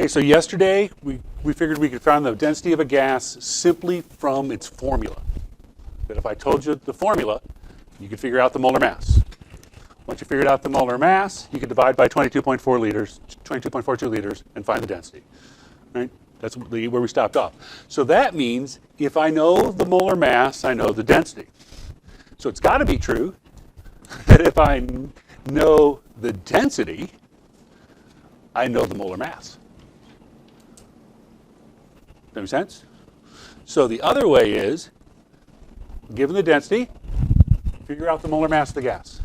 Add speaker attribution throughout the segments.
Speaker 1: Okay, so yesterday we figured we could find the density of a gas simply from its formula. That if I told you the formula, you could figure out the molar mass. Once you figured out the molar mass, you could divide by 22.4 liters, 22.42 liters, and find the density. Right? That's where we stopped off. So that means if I know the molar mass, I know the density. So it's got to be true that if I know the density, I know the molar mass. Does that make sense? So the other way is, given the density, figure out the molar mass of the gas.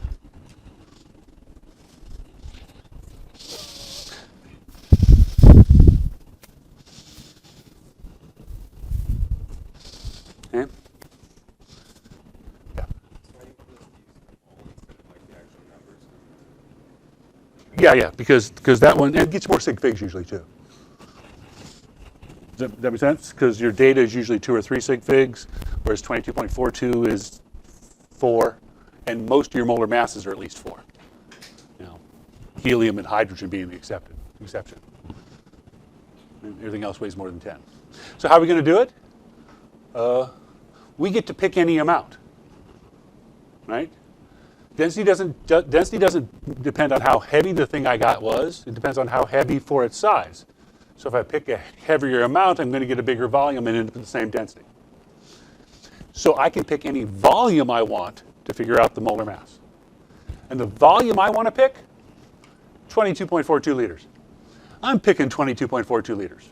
Speaker 1: Okay. Yeah, because that one, it gets more sig figs usually too. Does that make sense? Because your data is usually 2 or 3 sig figs, whereas 22.42 is 4, and most of your molar masses are at least 4. You know, helium and hydrogen being the exception. And everything else weighs more than 10. So how are we going to do it? We get to pick any amount, right? Density doesn't depend on how heavy the thing I got was. It depends on how heavy for its size. So if I pick a heavier amount, I'm going to get a bigger volume and end up with the same density. So I can pick any volume I want to figure out the molar mass. And the volume I want to pick, 22.42 liters. I'm picking 22.42 liters.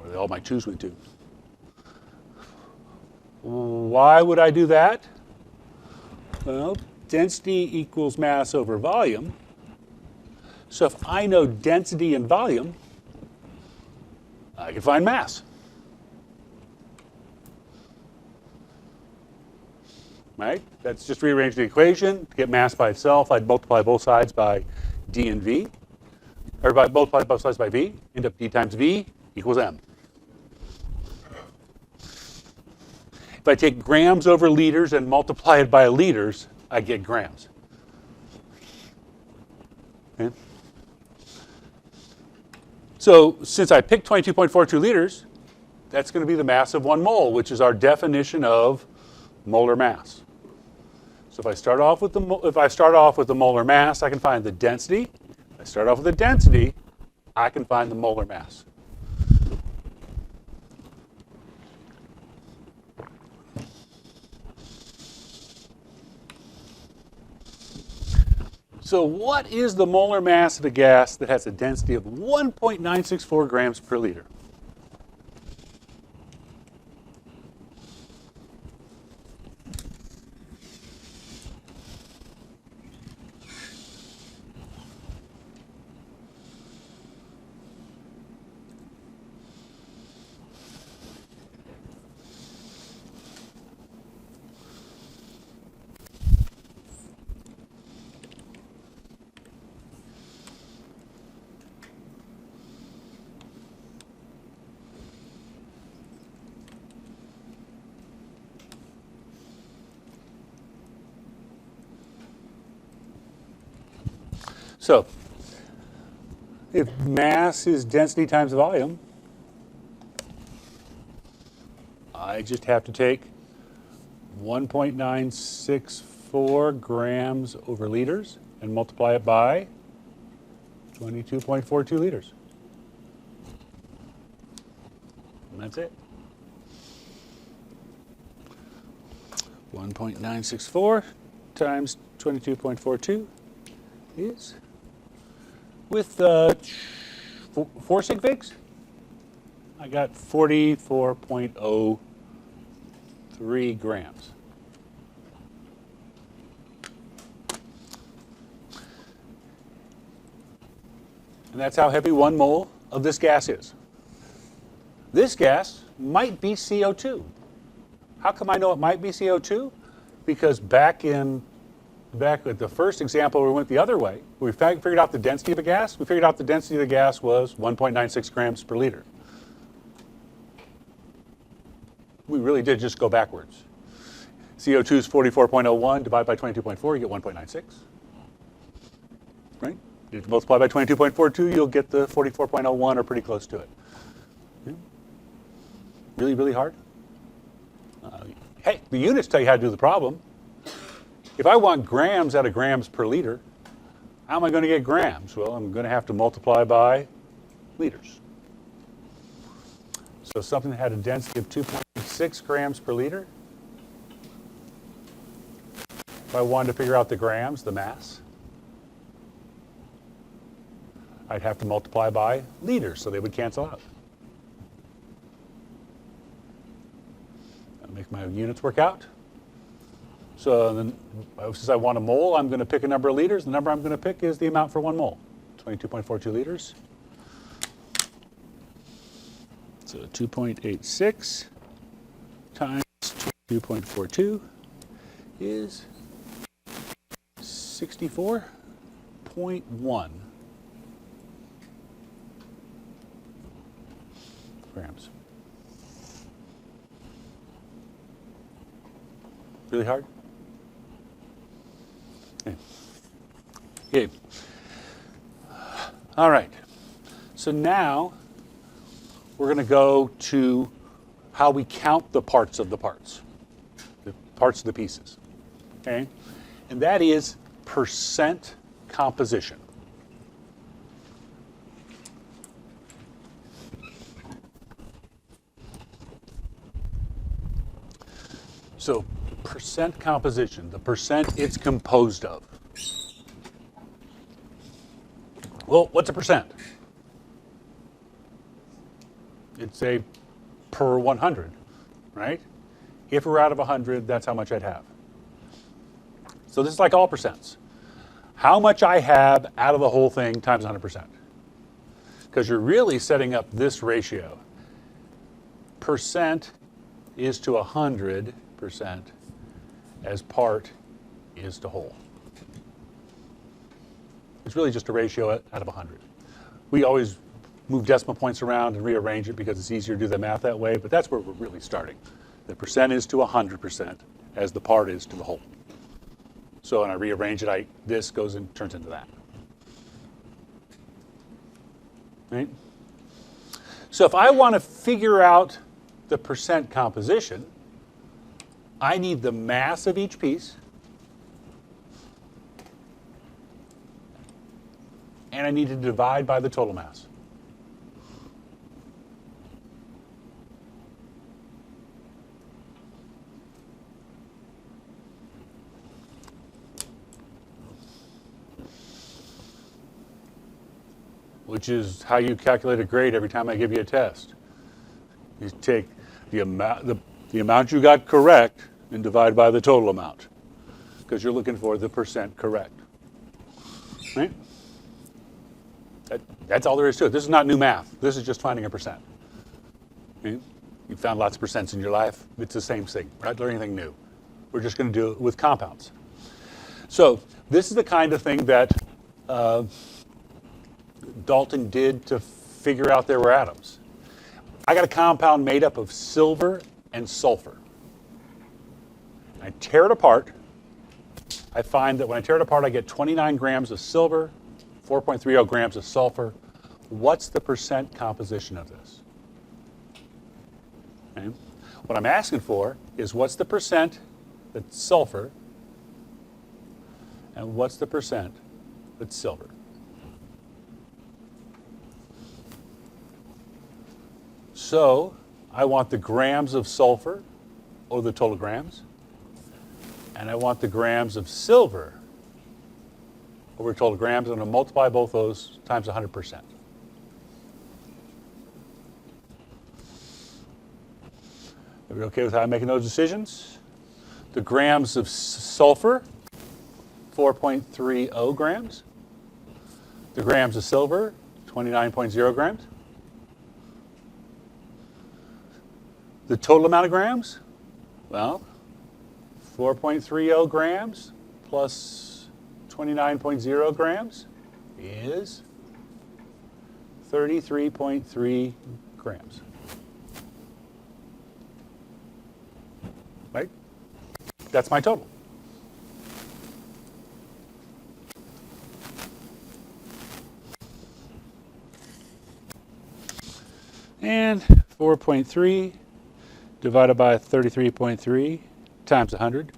Speaker 1: Where all my 2's went to. Why would I do that? Well, density equals mass over volume. So if I know density and volume, I can find mass. Right? That's just rearrange the equation. To get mass by itself, I'd multiply both sides by d and v. Or multiply both sides by v, end up d times v equals m. If I take grams over liters and multiply it by liters, I get grams. Okay. So since I picked 22.42 liters, that's going to be the mass of 1 mole, which is our definition of molar mass. So if I start off with the molar mass, I can find the density. If I start off with the density, I can find the molar mass. So what is the molar mass of a gas that has a density of 1.964 grams per liter? So if mass is density times volume, I just have to take 1.964 grams over liters and multiply it by 22.42 liters. And that's it. 1.964 times 22.42 is, with 4 sig figs, I got 44.03 grams. And that's how heavy 1 mole of this gas is. This gas might be CO2. How come I know it might be CO2? Because back at the first example, we went the other way. We figured out the density of a gas. We figured out the density of the gas was 1.96 grams per liter. We really did just go backwards. CO2 is 44.01, divide by 22.4, you get 1.96. Right? If you multiply by 22.42, you'll get the 44.01 or pretty close to it. Yeah. Really, really hard? Hey, the units tell you how to do the problem. If I want grams out of grams per liter, how am I going to get grams? Well, I'm going to have to multiply by liters. So something that had a density of 2.6 grams per liter, if I wanted to figure out the grams, the mass, I'd have to multiply by liters, so they would cancel out. That'll make my units work out. So then, since I want a mole, I'm going to pick a number of liters. The number I'm going to pick is the amount for 1 mole, 22.42 liters. So 2.86 times 22.42 is 64.1 grams. Really hard? Okay. All right. So now we're going to go to how we count the parts of the parts of the pieces. Okay? And that is percent composition. So percent composition, the percent it's composed of. Well, what's a percent? It's a per 100, right? If we're out of 100, that's how much I'd have. So this is like all percents. How much I have out of the whole thing times 100%. Because you're really setting up this ratio. Percent is to 100% as part is to whole. It's really just a ratio out of 100. We always move decimal points around and rearrange it because it's easier to do the math that way, but that's where we're really starting. The percent is to 100% as the part is to the whole. So when I rearrange it, this goes and turns into that. Right? So if I want to figure out the percent composition, I need the mass of each piece, and I need to divide by the total mass. Which is how you calculate a grade every time I give you a test. You take the amount you got correct and divide by the total amount, because you're looking for the percent correct. Right? That's all there is to it. This is not new math. This is just finding a percent. Okay? You've found lots of percents in your life. It's the same thing. We're not learning anything new. We're just going to do it with compounds. So this is the kind of thing that Dalton did to figure out there were atoms. I got a compound made up of silver and sulfur. I tear it apart. I find that when I tear it apart, I get 29 grams of silver, 4.30 grams of sulfur. What's the percent composition of this? Okay. What I'm asking for is what's the percent that's sulfur and what's the percent that's silver? So I want the grams of sulfur over the total grams, and I want the grams of silver over total grams. I'm going to multiply both those times 100%. Are we okay with how I'm making those decisions? The grams of sulfur, 4.30 grams. The grams of silver, 29.0 grams. The total amount of grams? Well, 4.30 grams plus 29.0 grams is 33.3 grams. Right? That's my total. And 4.3 divided by 33.3 times 100.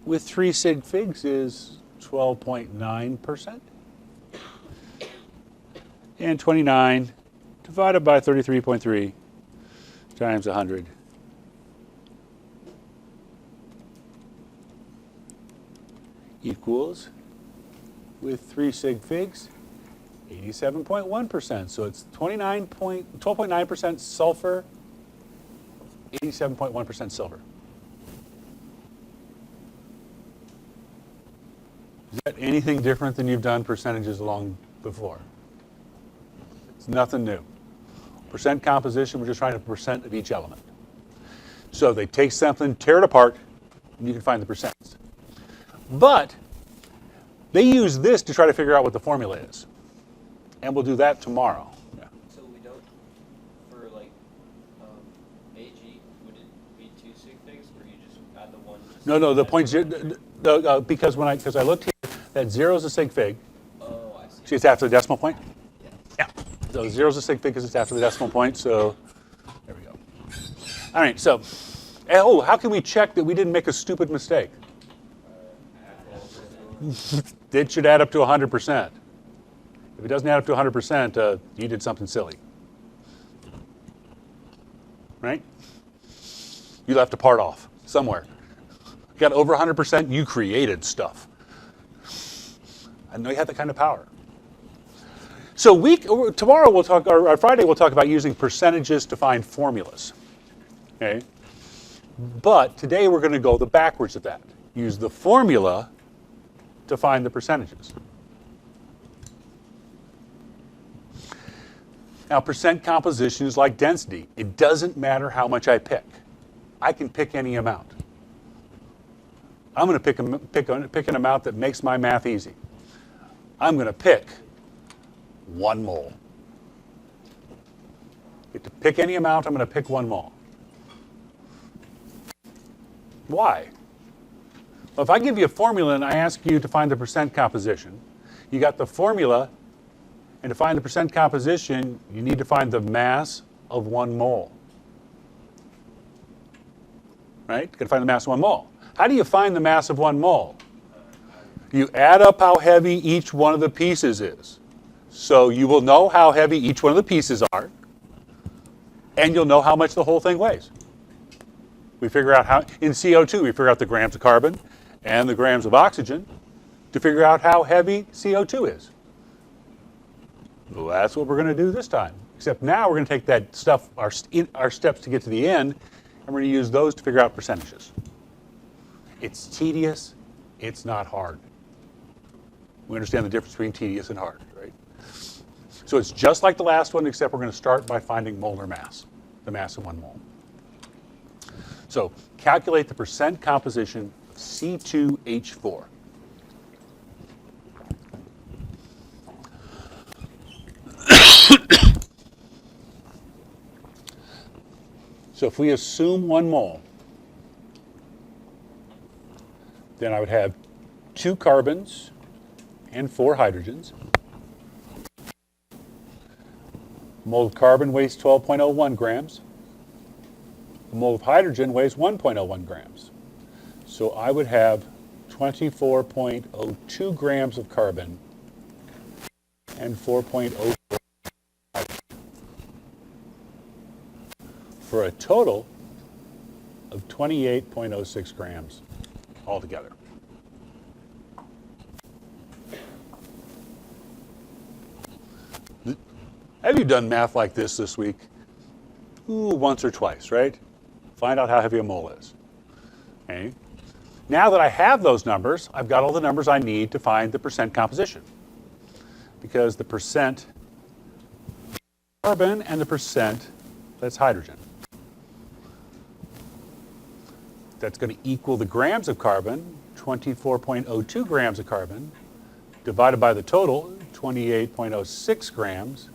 Speaker 1: With 3 sig figs is 12.9%. And 29 divided by 33.3 times 100 equals, with 3 sig figs, 87.1%. So it's 12.9% sulfur, 87.1% silver. Is that anything different than you've done percentages along before? It's nothing new. Percent composition, we're just trying to percent of each element. So they take something, tear it apart, and you can find the percents. But they use this to try to figure out what the formula is. And we'll do that tomorrow. Yeah.
Speaker 2: So we don't, for like AG, would it be 2 sig figs, or you just add the 1?
Speaker 1: No, the point because I looked here, that 0 is a sig fig.
Speaker 2: Oh, I see.
Speaker 1: See, it's after the decimal point?
Speaker 2: Yeah.
Speaker 1: So 0 is a sig fig because it's after the decimal point, so there we go. All right, so, how can we check that we didn't make a stupid mistake? It should add up to 100%. If it doesn't add up to 100%, you did something silly. Right? You left a part off somewhere. You got over 100%, you created stuff. I know you have that kind of power. So tomorrow we'll talk, or Friday we'll talk about using percentages to find formulas. Okay? But today we're going to go the backwards of that. Use the formula to find the percentages. Now, percent composition is like density. It doesn't matter how much I pick. I can pick any amount. I'm going to pick an amount that makes my math easy. I'm going to pick 1 mole. Get to pick any amount, I'm going to pick 1 mole. Why? Well, if I give you a formula and I ask you to find the percent composition, you got the formula, and to find the percent composition, you need to find the mass of 1 mole. Right? You got to find the mass of 1 mole. How do you find the mass of 1 mole? You add up how heavy each one of the pieces is. So you will know how heavy each one of the pieces are, and you'll know how much the whole thing weighs. We figure out how, in CO2, we figure out the grams of carbon and the grams of oxygen to figure out how heavy CO2 is. Well, that's what we're going to do this time. Except now we're going to take that stuff, our steps to get to the end, and we're going to use those to figure out percentages. It's tedious. It's not hard. We understand the difference between tedious and hard, right? So it's just like the last one, except we're going to start by finding molar mass, the mass of 1 mole. So calculate the percent composition of C2H4. So if we assume 1 mole, then I would have 2 carbons and 4 hydrogens. A mole of carbon weighs 12.01 grams. A mole of hydrogen weighs 1.01 grams. So I would have 24.02 grams of carbon and 4.04 for a total of 28.06 grams altogether. Have you done math like this week? Ooh, once or twice, right? Find out how heavy a mole is. Okay. Now that I have those numbers, I've got all the numbers I need to find the percent composition. Because the percent carbon and the percent that's hydrogen. That's going to equal the grams of carbon, 24.02 grams of carbon, divided by the total, 28.06 grams,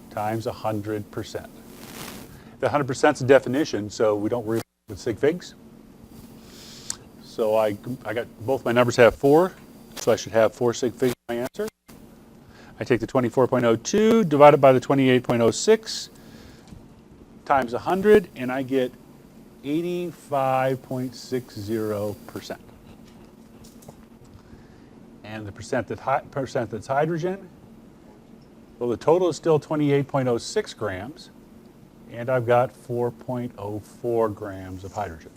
Speaker 1: times 100%. The 100% is a definition, so we don't worry with sig figs. So I got both my numbers have 4, so I should have 4 sig figs in my answer. I take the 24.02 divided by the 28.06 times 100, and I get 85.60%. And the percent that's hydrogen, well, the total is still 28.06 grams, and I've got 4.04 grams of hydrogen.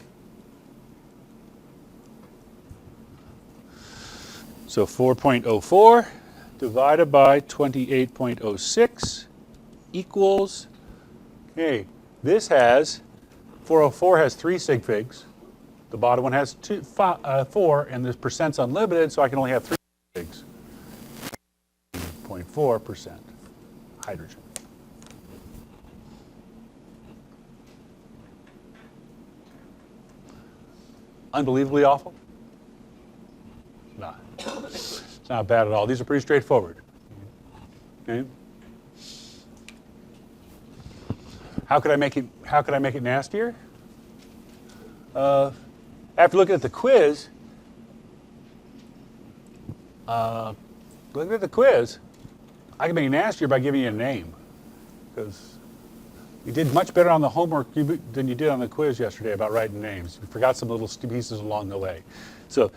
Speaker 1: So 4.04 divided by 28.06 equals, okay, this has, 404 has 3 sig figs. The bottom one has 4, and the percent's unlimited, so I can only have 3 figs. 0.4% hydrogen. Unbelievably awful? No. It's not bad at all. These are pretty straightforward. Okay. How could I make it nastier? After looking at the quiz, I can make it nastier by giving you a name, because you did much better on the homework than you did on the quiz yesterday about writing names. You forgot some little pieces along the way. So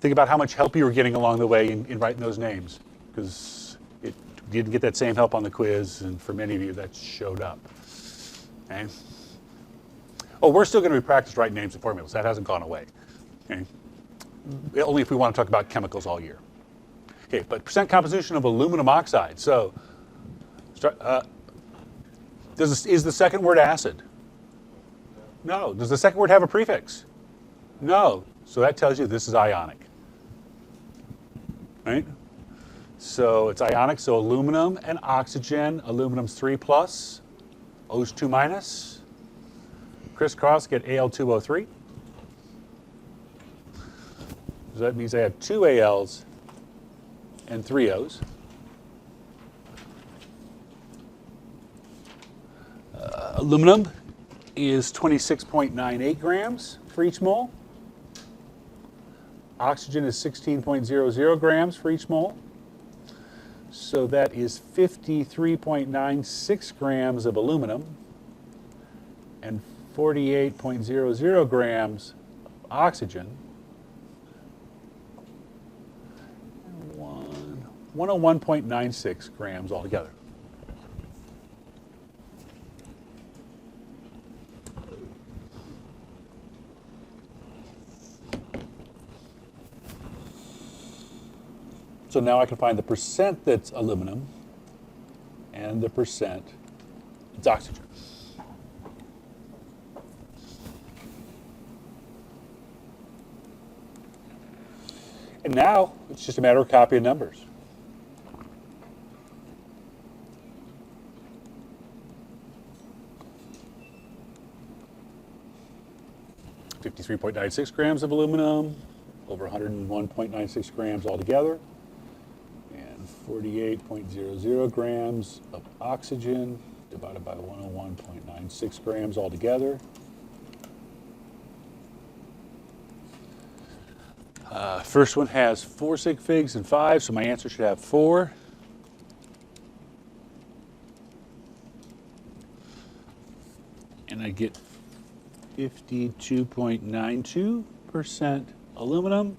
Speaker 1: think about how much help you were getting along the way in writing those names, because you didn't get that same help on the quiz, and for many of you that showed up. Okay. Oh, we're still going to be practiced writing names and formulas. That hasn't gone away. Okay. Only if we want to talk about chemicals all year. Okay, but percent composition of aluminum oxide. So, is the second word acid? No. Does the second word have a prefix? No. So that tells you this is ionic. Right? So it's ionic, so aluminum and oxygen. Aluminum's 3 plus, O's 2 minus. Crisscross, get Al2O3. So that means I have 2 Als and 3 O's. Aluminum is 26.98 grams for each mole. Oxygen is 16.00 grams for each mole. So that is 53.96 grams of aluminum and 48.00 grams of oxygen. 101.96 grams altogether. So now I can find the percent that's aluminum and the percent that's oxygen. And now it's just a matter of copying numbers. $53.96 grams of aluminum, over 101.96 grams altogether, and 48.00 grams of oxygen divided by 101.96 grams altogether. First one has 4 sig figs and 5, so my answer should have 4. And I get 52.92% aluminum